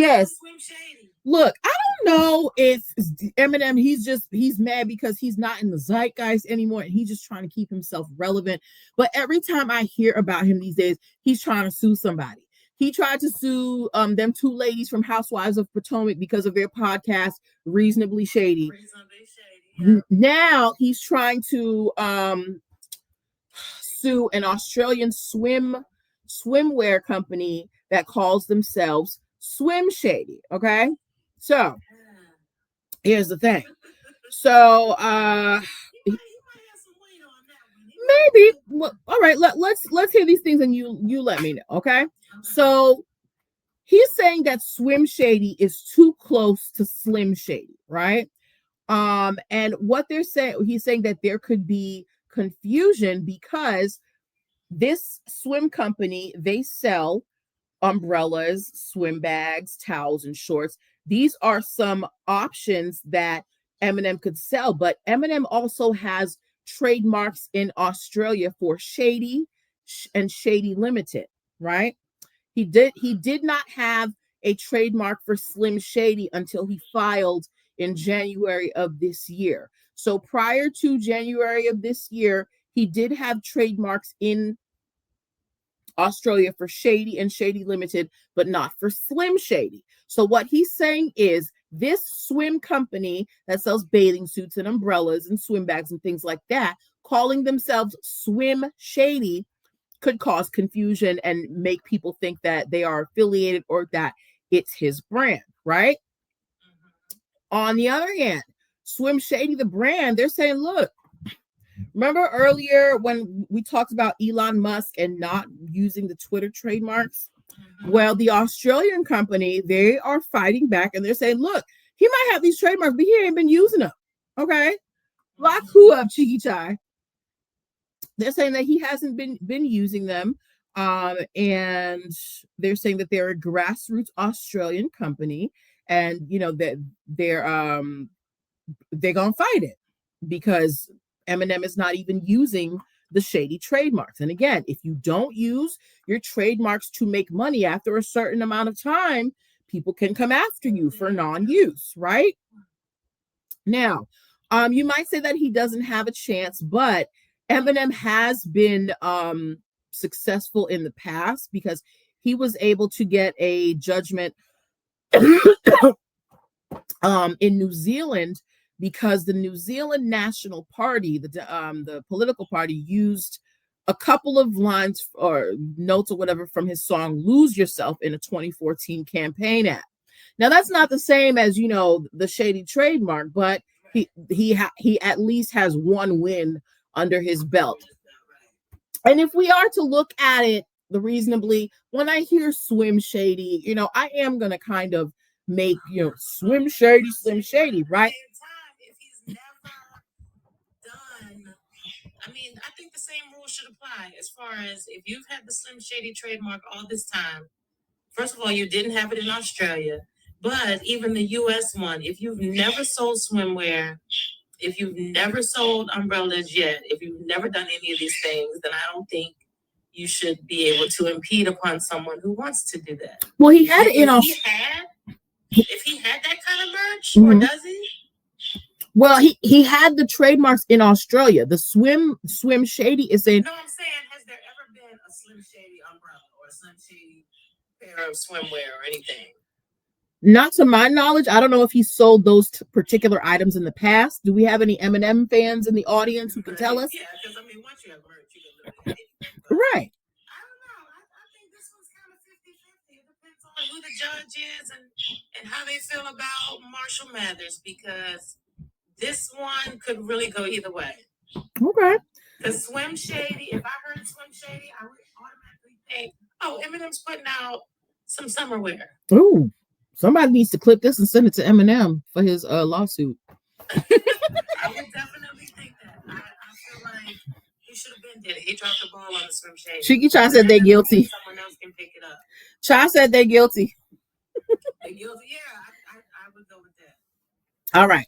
Yes. Look, I don't know if Eminem, he's mad because he's not in the zeitgeist anymore and he's just trying to keep himself relevant. But every time I hear about him these days, he's trying to sue somebody. He tried to sue them two ladies from Housewives of Potomac because of their podcast, Reasonably Shady. Yeah. Now he's trying to sue an Australian swimwear company that calls themselves Swim Shady. Okay. So here's the thing. So maybe well, all right, let's hear these things and you let me know. Okay. So he's saying that Swim Shady is too close to Slim Shady, right? And what they're saying, he's saying that there could be confusion because this swim company, they sell umbrellas, swim bags, towels, and shorts. These are some options that Eminem could sell, but Eminem also has trademarks in Australia for Shady and Shady Limited, right? He did not have a trademark for Slim Shady until he filed in January of this year. So prior to January of this year, he did have trademarks in Australia for Shady and Shady Limited, but not for Slim Shady. So what he's saying is this swim company that sells bathing suits and umbrellas and swim bags and things like that, calling themselves Swim Shady, could cause confusion and make people think that they are affiliated or that it's his brand, right? On the other hand, Swim Shady, the brand, they're saying, look, remember earlier when we talked about Elon Musk and not using the Twitter trademarks? Well, the Australian company, they are fighting back and they're saying, look, he might have these trademarks, but he ain't been using them. Okay. Lock who up, Cheeky Chai. They're saying that he hasn't been using them. And they're saying that they're a grassroots Australian company and you know that they're gonna fight it because Eminem is not even using the Shady trademarks. And again, if you don't use your trademarks to make money after a certain amount of time, people can come after you for non-use, right? Now, you might say that he doesn't have a chance, but Eminem has been successful in the past because he was able to get a judgment in New Zealand because the New Zealand National Party, the political party, used a couple of lines or notes or whatever from his song "Lose Yourself" in a 2014 campaign ad. Now that's not the same as the Shady trademark, but he at least has one win under his belt. And if we are to look at it reasonably, when I hear Swim Shady, I am gonna kind of make Swim Shady, Slim Shady, right? If he's never done, I mean, I think the same rule should apply as far as if you've had the Slim Shady trademark all this time. First of all, you didn't have it in Australia, but even the US one, if you've never sold swimwear, if you've never sold umbrellas yet, if you've never done any of these things, then I don't think you should be able to impede upon someone who wants to do that. Well, he had it in Australia. If he had that kind of merch, or does he? Well, he had the trademarks in Australia. The Swim Shady is in. No, I'm saying, has there ever been a Slim Shady umbrella or a Slim Shady pair of swimwear or anything? Not to my knowledge. I don't know if he sold those particular items in the past. Do we have any Eminem fans in the audience who can tell us? Yeah, because I mean, once you have merch, you can literally anything. Right. I don't know. I think this one's kind of 50-50. It depends on who the judge is and how they feel about Marshall Mathers, because this one could really go either way. Okay. Because Swim Shady, if I heard Swim Shady, I would automatically think, oh, Eminem's putting out some summer wear. Ooh. Somebody needs to clip this and send it to Eminem for his lawsuit. I would definitely think that. I feel like he should have been dead. He dropped the ball on the Swim Shady. Cheeky Chai said they're guilty. Someone else can pick it up. Chai said they're guilty. They're guilty? Yeah, I would go with that. All right.